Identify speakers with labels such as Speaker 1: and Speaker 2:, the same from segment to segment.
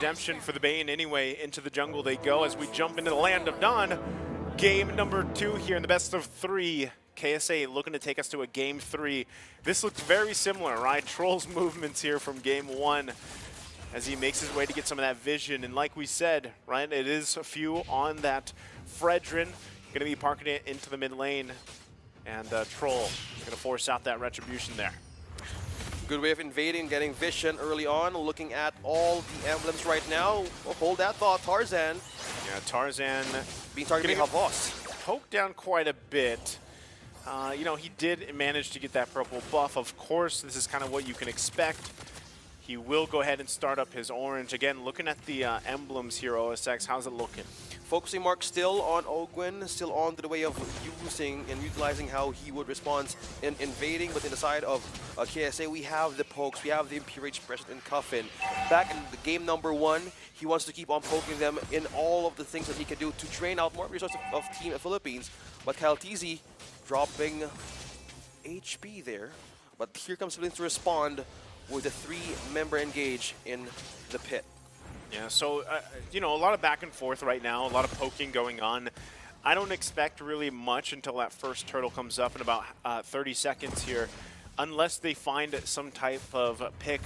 Speaker 1: Redemption for the Bane anyway. Into the jungle they go as we jump into the land of Dawn. Game number 2 here in the best of 3. KSA looking to take us to a game 3. This looks very similar, right? Troll's movements here from game 1 as he makes his way to get some of that vision. And like we said, right, it is a few on that Fredrin. Going to be parking it into the mid lane. And Troll going to force out that retribution there.
Speaker 2: Good way of invading, getting vision early on, looking at all the emblems right now. Well, hold that thought, Tarzan.
Speaker 1: Yeah, Tarzan
Speaker 2: being targeted by Boss.
Speaker 1: Poked down quite a bit. You know, he did manage to get that purple buff. Of course, this is kind of what you can expect. He will go ahead and start up his orange. Again, looking at the emblems here, OSX, how's it looking?
Speaker 2: Focusing mark still on Ogwin, still on to the way of using and utilizing how he would respond in invading, but in the side of KSA, we have the pokes, we have the Impurage present in Cuffin. Back in the game number 1, he wants to keep on poking them in all of the things that he can do to drain out more resources of Team Philippines. But Kyle TZ dropping HP there. But here comes Philippines to respond with a 3-member engage in the pit.
Speaker 1: Yeah, so, you know, a lot of back and forth right now, a lot of poking going on. I don't expect really much until that first turtle comes up in about 30 seconds here, unless they find some type of pick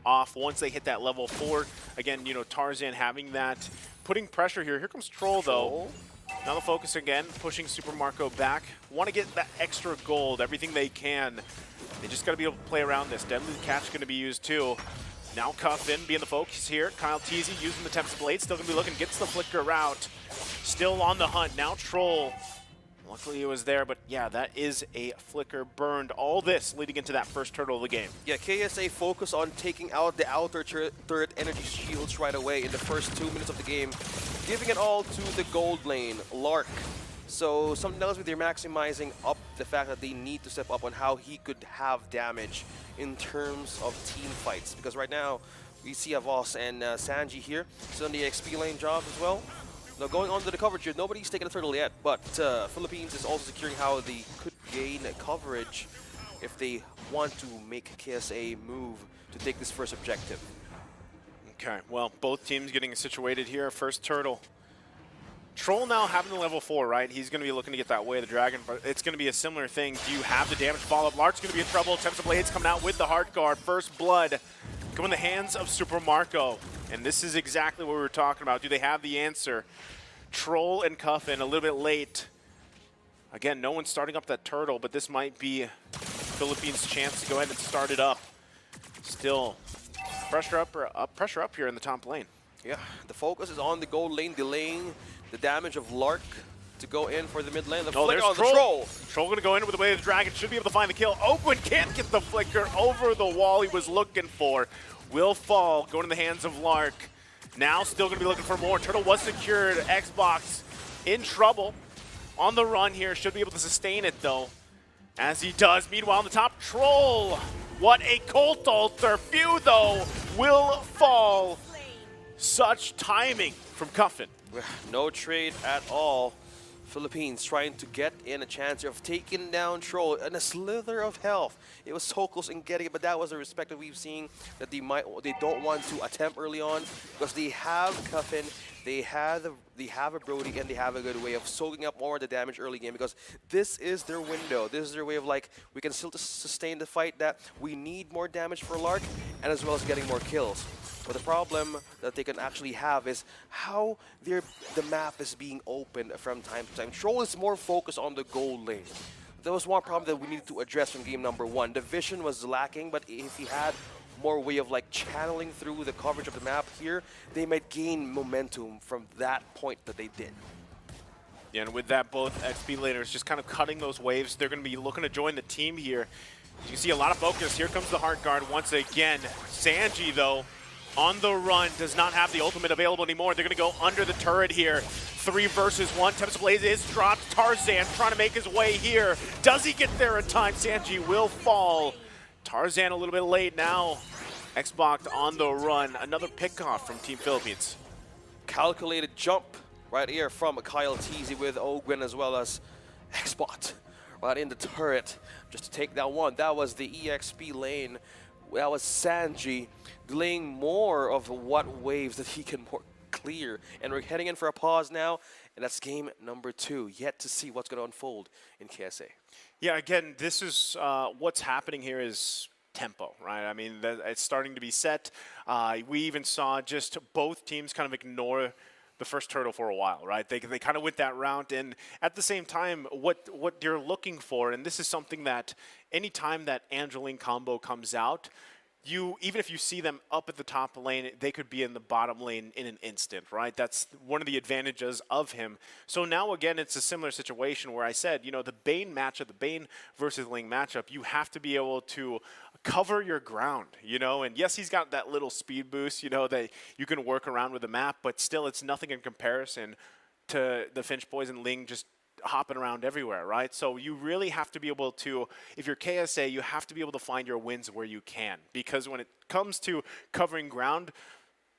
Speaker 1: off once they hit that level 4. Again, you know, Tarzan having that, putting pressure here. Here comes Troll, though. Now the focus again, pushing Super Marco back. Want to get that extra gold, everything they can. They just got to be able to play around this. Deadly Catch going to be used, too. Now Cuffin being the focus here. Kyle TZ using the Tempest Blade. Still going to be looking. Gets the Flicker out. Still on the hunt. Now Troll. Luckily he was there, but yeah, that is a Flicker burned. All this leading into that first turtle of the game.
Speaker 2: Yeah, KSA focus on taking out the outer turret energy shields right away in the first 2 minutes of the game. Giving it all to the gold lane, Lark. So something else with they're maximizing up the fact that they need to step up on how he could have damage in terms of team fights. Because right now, we see Avos and Sanji here, still on the XP lane job as well. Now going on to the coverage here, nobody's taken a turtle yet, but Philippines is also securing how they could gain coverage if they want to make KSA move to take this first objective.
Speaker 1: Okay, well, both teams getting situated here. First turtle. Troll now having the level 4, right? He's going to be looking to get that Way of the Dragon, but it's going to be a similar thing. Do you have the damage follow-up? Lark's going to be in trouble. Tempest Blades coming out with the Heart Guard. First blood going in the hands of Super Marco. And this is exactly what we were talking about. Do they have the answer? Troll and Cuffin a little bit late. Again, no one's starting up that turtle, but this might be Philippines' chance to go ahead and start it up. Still, pressure up here in the top lane.
Speaker 2: Yeah, the focus is on the gold lane, delaying the damage of Lark to go in for the mid lane. The flicker on the Troll.
Speaker 1: Troll going to go in with the Way of the Dragon. Should be able to find the kill. Oakwood can't get the flicker over the wall he was looking for. Will fall, going in the hands of Lark. Now still going to be looking for more. Turtle was secured. Xbox in trouble. On the run here. Should be able to sustain it, though. As he does. Meanwhile, on the top, Troll. What a Colt Altar. Few, though, will fall. Such timing from Cuffin.
Speaker 2: No trade at all. Philippines trying to get in a chance of taking down Troll and a slither of health. It was so close in getting it, but that was a respect that we've seen that they don't want to attempt early on because they have Cuffin, they have a Brody, and they have a good way of soaking up more of the damage early game because this is their window. This is their way of like, we can still sustain the fight that we need more damage for Lark and as well as getting more kills. But the problem that they can actually have is how the map is being opened from time to time. Troll is more focused on the gold lane. There was one problem that we needed to address from game number 1. The vision was lacking, but if he had more way of like channeling through the coverage of the map here, they might gain momentum from that point that they did.
Speaker 1: Yeah, and with that, both XP laners just kind of cutting those waves. They're going to be looking to join the team here. You can see a lot of focus. Here comes the Heart Guard once again. Sanji, though, on the run, does not have the ultimate available anymore. They're going to go under the turret here. 3 versus 1. Tempest Blaze is dropped. Tarzan trying to make his way here. Does he get there in time? Sanji will fall. Tarzan a little bit late now. Xbox on the run. Another pickoff from Team Philippines.
Speaker 2: Calculated jump right here from Kyle TZ with Ogwin as well as Xbox right in the turret just to take that one. That was the EXP lane that was Sanji delaying more of what waves that he can more clear. And we're heading in for a pause now, and that's game number 2. Yet to see what's going to unfold in KSA.
Speaker 1: Yeah, again, this is what's happening here is tempo, right? I mean, it's starting to be set. We even saw just both teams kind of ignore the first turtle for a while, right? They kind of went that route, and at the same time, what you're looking for, and this is something that any time that Angeline combo comes out, even if you see them up at the top lane, they could be in the bottom lane in an instant, right? That's one of the advantages of him. So now, again, it's a similar situation where I said, the Bane matchup, the Bane versus Ling matchup, you have to be able to cover your ground, and yes, he's got that little speed boost, that you can work around with the map, but still, it's nothing in comparison to the Finch Boys and Ling just hopping around everywhere, right? So you really have to be able to, if you're KSA, you have to be able to find your wins where you can, because when it comes to covering ground,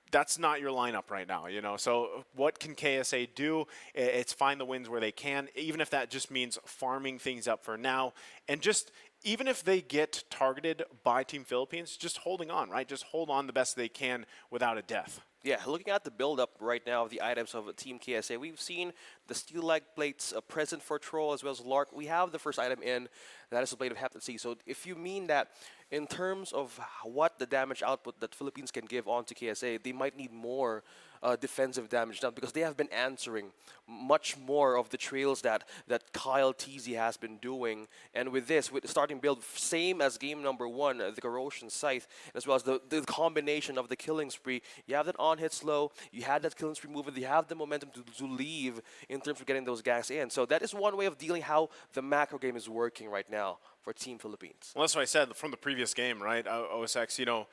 Speaker 1: that's not your lineup right now, So what can KSA do? It's find the wins where they can, even if that just means farming things up for now, and just even if they get targeted by Team Philippines, just holding on, right? Just hold on the best they can without a death.
Speaker 2: Yeah, looking at the build-up right now of the items of Team KSA, we've seen the steel leg plates present for Troll as well as Lark. We have the first item in, that is the Blade of Heptancy. So if you mean that in terms of what the damage output that Philippines can give onto KSA, they might need more defensive damage done because they have been answering much more of the trails that Kyle TZ has been doing. And with this, with the starting build, same as game number 1, the Corrosion Scythe, as well as the combination of the Killing Spree, you have that on-hit slow, you had that Killing Spree movement, you have the momentum to leave in terms of getting those ganks in. So that is one way of dealing how the macro game is working right now for Team Philippines.
Speaker 1: Well, that's what I said from the previous game, right? OSX,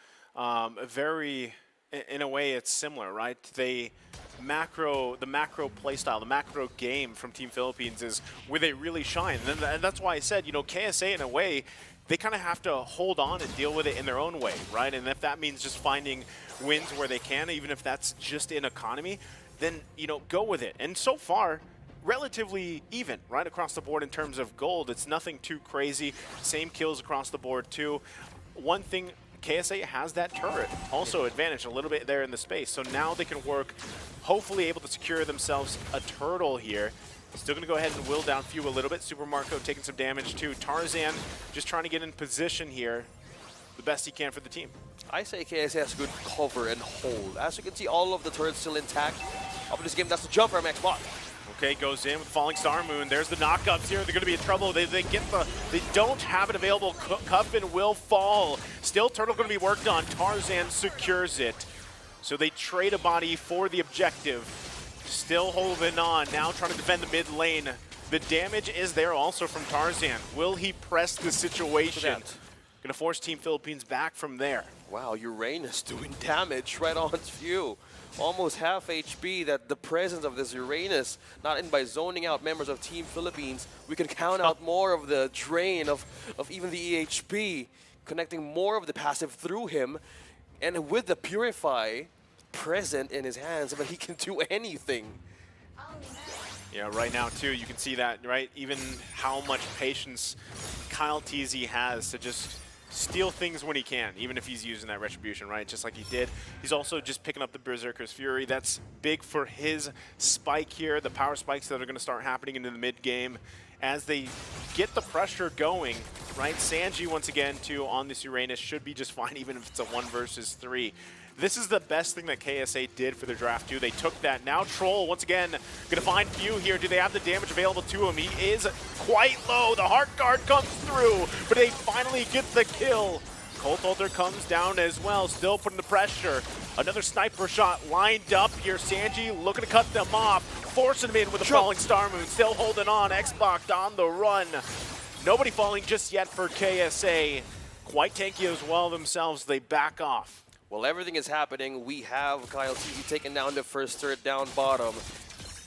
Speaker 1: in a way, it's similar, right? The macro playstyle, the macro game from Team Philippines is where they really shine. And that's why I said, KSA, in a way, they kind of have to hold on and deal with it in their own way, right? And if that means just finding wins where they can, even if that's just in economy, then, go with it. And so far, relatively even, right, across the board in terms of gold. It's nothing too crazy. Same kills across the board, too. One thing, KSA has that turret also advantage a little bit there in the space. So now they can work, hopefully able to secure themselves a turtle here. Still going to go ahead and will down Few a little bit. Super Marco taking some damage too. Tarzan just trying to get in position here the best he can for the team.
Speaker 2: I say KSA has good cover and hold. As you can see, all of the turrets still intact. Up in this game, that's the jump from Xbox.
Speaker 1: Okay, goes in with Falling Star Moon. There's the knockups here. They're going to be in trouble. They don't have it available. Cuffin will fall. Still, Turtle going to be worked on. Tarzan secures it. So they trade a body for the objective. Still holding on. Now trying to defend the mid lane. The damage is there also from Tarzan. Will he press the situation? Going to force Team Philippines back from there.
Speaker 2: Wow, Uranus doing damage right on Few. Almost half HP. That the presence of this Uranus, not in by zoning out members of Team Philippines, we can count out more of the drain of even the EHP, connecting more of the passive through him. And with the Purify present in his hands, I mean, he can do anything.
Speaker 1: Yeah, right now, too, you can see that, right? Even how much patience Kyle TZ has to just steal things when he can, even if he's using that Retribution, right? Just like he did. He's also just picking up the Berserker's Fury. That's big for his spike here, the power spikes that are going to start happening into the mid-game as they get the pressure going, right? Sanji, once again, too, on this Uranus should be just fine, even if it's a 1 versus 3. This is the best thing that KSA did for their draft, too. They took that. Now Troll, once again, going to find Few here. Do they have the damage available to him? He is quite low. The Heart Guard comes through, but they finally get the kill. Colt Alter comes down as well, still putting the pressure. Another sniper shot lined up here. Sanji looking to cut them off, forcing them in with a Falling Star Moon. Still holding on. Xbox on the run. Nobody falling just yet for KSA. Quite tanky as well themselves. They back off.
Speaker 2: Well, everything is happening. We have Kyle TZ taking down the first turret down bottom.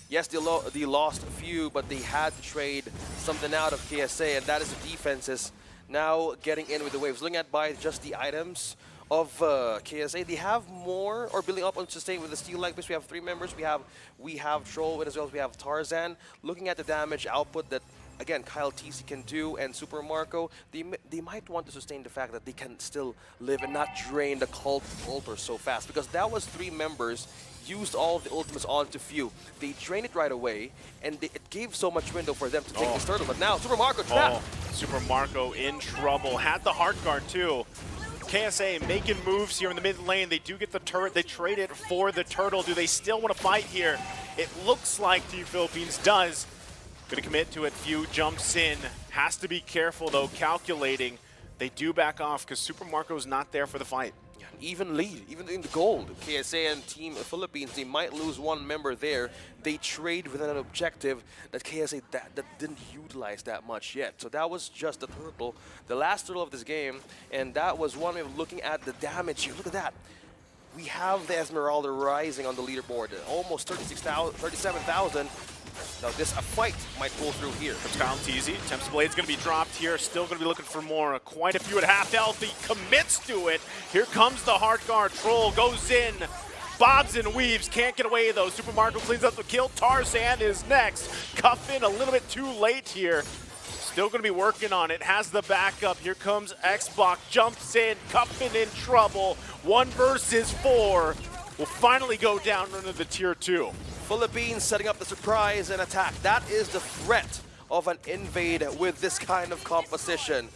Speaker 2: Yes, they lost a few, but they had to trade something out of KSA, and that is the defenses now getting in with the waves. Looking at by just the items of KSA, they have more, or building up on sustain with the steel leg base. We have 3 members. We have Troll as well as we have Tarzan. Looking at the damage output that again, Kyle TC can do and Super Marco, they might want to sustain the fact that they can still live and not drain the cult altar so fast, because that was 3 members used all of the ultimates onto few. They drained it right away, and it gave so much window for them to take this turtle. But now Super Marco trapped.
Speaker 1: Super Marco in trouble. Had the hard guard too. KSA making moves here in the mid lane. They do get the turret. They trade it for the turtle. Do they still want to fight here? It looks like Team Philippines does. Gonna commit to it. Few jumps in. Has to be careful though, calculating. They do back off because Super Marco's not there for the fight.
Speaker 2: Even lead, even in the gold. KSA and Team Philippines, they might lose 1 member there. They trade with an objective that KSA that didn't utilize that much yet. So that was just the turtle, the last turtle of this game, and that was one way of looking at the damage here. Look at that. We have the Esmeralda rising on the leaderboard, almost 37,000. Now a fight might pull through here.
Speaker 1: Comes Kyle TZ. Tempest Blade's going to be dropped here. Still going to be looking for more. Quite a few at half health. He commits to it. Here comes the hard guard. Troll goes in. Bobs and weaves. Can't get away though. Super Marco cleans up the kill. Tarzan is next. Cuffin a little bit too late here. Still going to be working on it. Has the backup. Here comes Xbox. Jumps in. Cuffin in trouble. 1 versus 4. Will finally go down under the tier 2.
Speaker 2: Philippines setting up the surprise and attack. That is the threat of an invade with this kind of composition.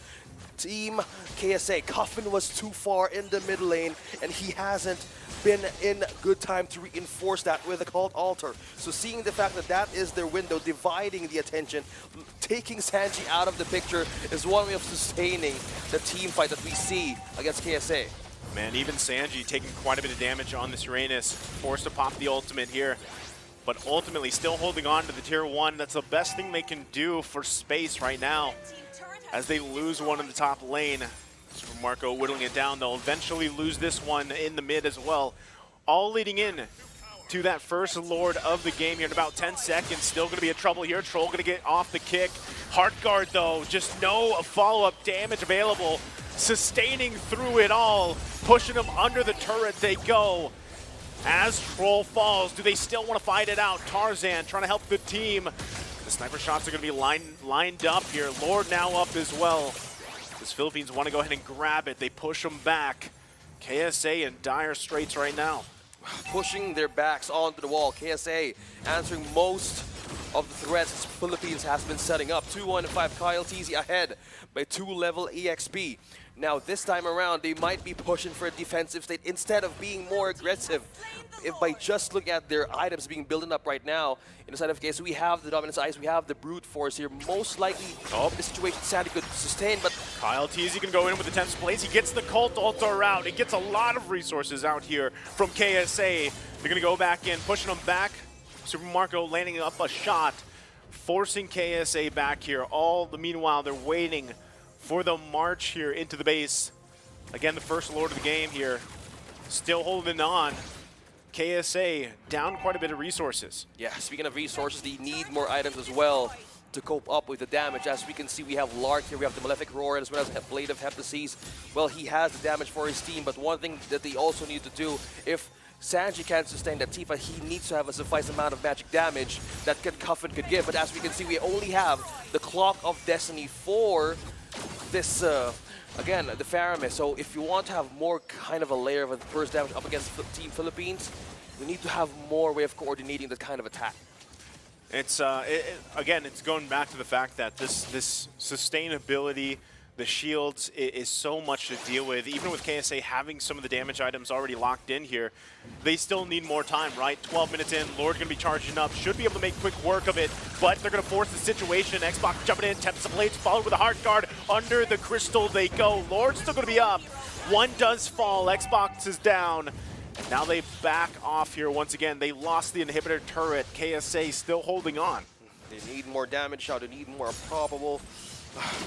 Speaker 2: Team KSA, Coffin was too far in the mid lane, and he hasn't been in good time to reinforce that with a cult altar. So seeing the fact that that is their window, dividing the attention, taking Sanji out of the picture is one way of sustaining the team fight that we see against KSA.
Speaker 1: Man, even Sanji taking quite a bit of damage on this Uranus, forced to pop the ultimate here. But ultimately still holding on to the tier 1. That's the best thing they can do for space right now as they lose one in the top lane. Super Marco whittling it down. They'll eventually lose this one in the mid as well. All leading in to that first Lord of the game here in about 10 seconds. Still going to be a trouble here. Troll going to get off the kick. Heart guard though, just no follow-up damage available. Sustaining through it all. Pushing them under the turret they go. As Troll falls, do they still want to fight it out? Tarzan trying to help the team. The sniper shots are going to be lined up here. Lord now up as well. As Philippines want to go ahead and grab it. They push them back. KSA in dire straits right now.
Speaker 2: Pushing their backs onto the wall. KSA answering most of the threats Philippines has been setting up. 2-1-5 Kyle TZ ahead by 2 level EXP. Now this time around, they might be pushing for a defensive state instead of being more aggressive. If by just looking at their items being building up right now, in the side of case, we have the Dominance Ice, we have the Brute Force here. Most likely, the situation Sandy could sustain, but
Speaker 1: Kyle TZ can go in with the Tempest Blaze. He gets the Cult Altar out. It gets a lot of resources out here from KSA. They're going to go back in, pushing them back. Super Marco landing up a shot, forcing KSA back here. All the meanwhile, they're waiting for the march here into the base. Again, the first Lord of the game here, still holding on. KSA down quite a bit of resources.
Speaker 2: Yeah, speaking of resources, they need more items as well to cope up with the damage. As we can see, we have Lark here, we have the Malefic Roar, as well as Blade of Heptases. Well, he has the damage for his team, but one thing that they also need to do, if Sanji can't sustain that Tifa, he needs to have a sufficient amount of magic damage that Cuffin could give. But as we can see, we only have the Clock of Destiny for this, again, the Faramis. So if you want to have more kind of a layer of burst damage up against Team Philippines, you need to have more way of coordinating that kind of attack.
Speaker 1: It's again, it's going back to the fact that this sustainability, the shields, is so much to deal with. Even with KSA having some of the damage items already locked in here, they still need more time, right? 12 minutes in, Lord going to be charging up, should be able to make quick work of it, but they're going to force the situation. Xbox jumping in, Tempest Blades followed with a Heart Guard. Under the crystal they go. Lord's still going to be up. One does fall, Xbox is down. Now they back off here once again. They lost the inhibitor turret. KSA still holding on.
Speaker 2: They need more damage shot, they need more probable.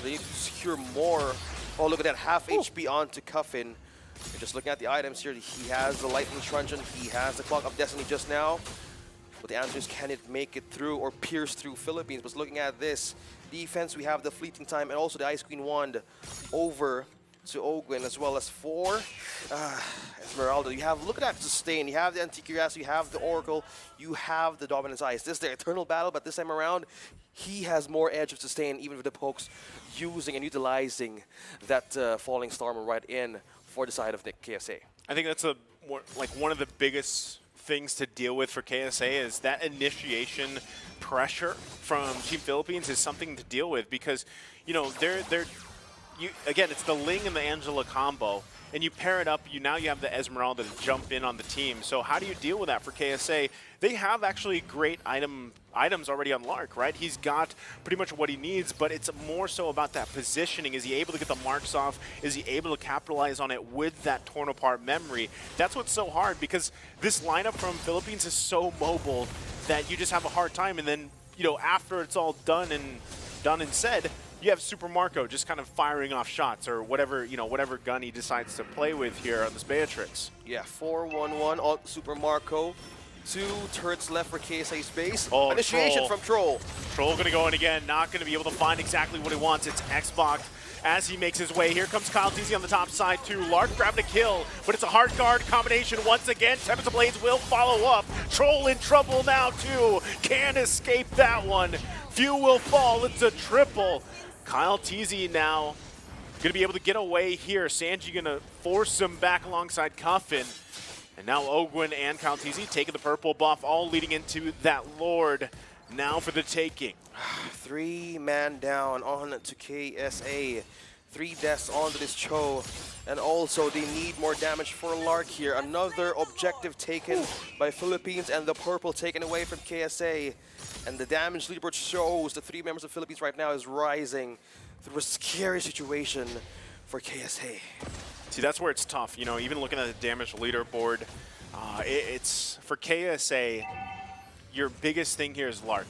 Speaker 2: They need to secure more. Oh, look at that, half HP onto Cuffin. And just looking at the items here, he has the Lightning Truncheon, he has the Clock of Destiny just now. But the answer is, can it make it through or pierce through Philippines? But looking at this defense, we have the Fleeting Time and also the Ice Queen Wand over to Ogwin, as well as for Esmeralda. You have, look at that sustain. You have the Antikyras, you have the Oracle, you have the Dominance Eyes. This is the eternal battle, but this time around, he has more edge of sustain, even with the pokes using and utilizing that Falling Storm right in for the side of the KSA.
Speaker 1: I think that's one of the biggest things to deal with for KSA is that initiation pressure from Team Philippines is something to deal with because, you know, again, it's the Ling and the Angela combo, and you pair it up, now you have the Esmeralda to jump in on the team. So how do you deal with that for KSA? They have actually great items already on Lark, right? He's got pretty much what he needs, but it's more so about that positioning. Is he able to get the marks off? Is he able to capitalize on it with that torn apart memory? That's what's so hard because this lineup from Philippines is so mobile that you just have a hard time. And then, you know, after it's all done and said, you have Super Marco just kind of firing off shots or whatever, you know, whatever gun he decides to play with here on this Beatrix.
Speaker 2: Yeah, 4-1-1 on Super Marco. 2 turrets left for KSA's base.
Speaker 1: Oh,
Speaker 2: Initiation from Troll.
Speaker 1: Troll gonna go in again, not gonna be able to find exactly what he wants. It's Xbox as he makes his way. Here comes Kyle Teasy on the top side too. Lark grabbed a kill, but it's a hard guard combination once again. Tempest of Blades will follow up. Troll in trouble now too. Can't escape that one. Few will fall, it's a triple. Kyle Teasy now gonna be able to get away here. Sanji gonna force him back alongside Cuffin. And now Ogwin and Kyle Teasy taking the purple buff, all leading into that Lord now for the taking.
Speaker 2: 3-man down on to KSA. 3 deaths onto this Cho. And also they need more damage for Lark here. Another objective taken by Philippines and the purple taken away from KSA. And the damage leaderboard shows the 3 members of Philippines right now is rising through a scary situation for KSA.
Speaker 1: See, that's where it's tough. You know, even looking at the damage leaderboard, it's for KSA, your biggest thing here is Lark.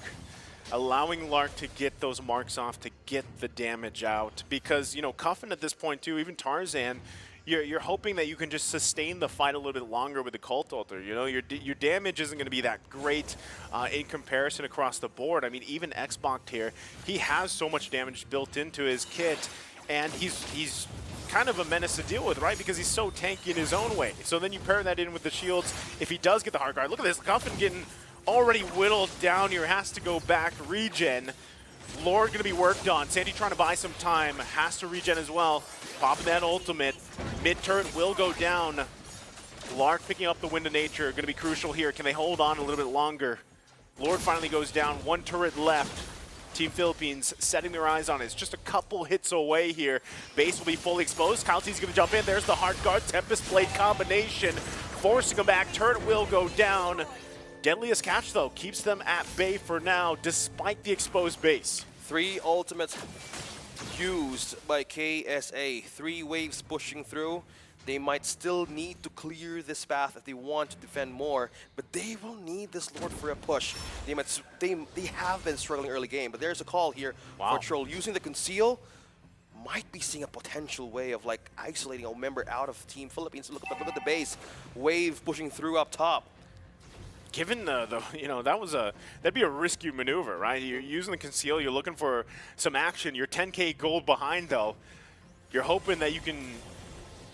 Speaker 1: Allowing Lark to get those marks off, to get the damage out. Because, you know, Cuffin at this point too, even Tarzan, you're hoping that you can just sustain the fight a little bit longer with the Cult Altar. You know, your damage isn't going to be that great in comparison across the board. I mean, even Xbox here, he has so much damage built into his kit, and he's kind of a menace to deal with, right? Because he's so tanky in his own way. So then you pair that in with the shields. If he does get the hard guard, look at this, Cuffin getting already whittled down here, has to go back, regen. Lord gonna be worked on. Sandy trying to buy some time, has to regen as well. Popping that ultimate. Mid turret will go down. Lark picking up the Wind of Nature, gonna be crucial here. Can they hold on a little bit longer? Lord finally goes down, 1 turret left. Team Philippines setting their eyes on it. It's just a couple hits away here. Base will be fully exposed. Kalti's gonna jump in. There's the hard guard. Tempest Blade combination, forcing him back. Turret will go down. Deadliest Catch, though, keeps them at bay for now, despite the exposed base.
Speaker 2: 3 ultimates used by KSA. 3 waves pushing through. They might still need to clear this path if they want to defend more, but they will need this Lord for a push. They have been struggling early game, but there's a call here for Troll. Using the Conceal, might be seeing a potential way of like isolating a member out of Team Philippines. Look at the base. Wave pushing through up top.
Speaker 1: Given the you know, that'd be a risky maneuver, right? You're using the Conceal, you're looking for some action. You're 10K gold behind though. You're hoping that you can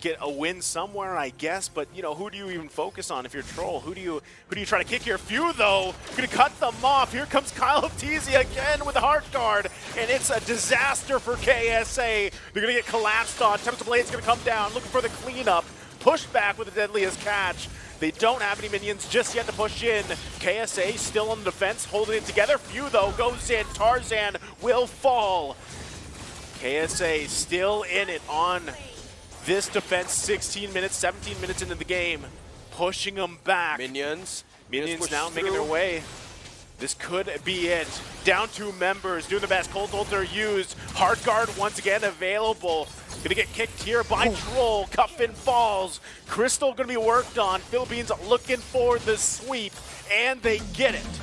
Speaker 1: get a win somewhere, I guess, but you know, who do you even focus on if you're Troll? Who do you try to kick here? Few though, gonna cut them off. Here comes Kyle Teasy again with the hard guard, and it's a disaster for KSA. They're gonna get collapsed on. Tempest Blade's gonna come down, looking for the cleanup. Pushed back with the Deadliest Catch. They don't have any minions just yet to push in. KSA still on the defense, holding it together. Few though goes in. Tarzan will fall. KSA still in it on this defense, 16 minutes, 17 minutes into the game, pushing them back.
Speaker 2: Minions
Speaker 1: now making their way. This could be it. Down 2 members, doing the best. Cold Altar used. Hard guard once again available. Gonna get kicked here by Troll. Cuffin falls. Crystal gonna be worked on. Philippines looking for the sweep, and they get it.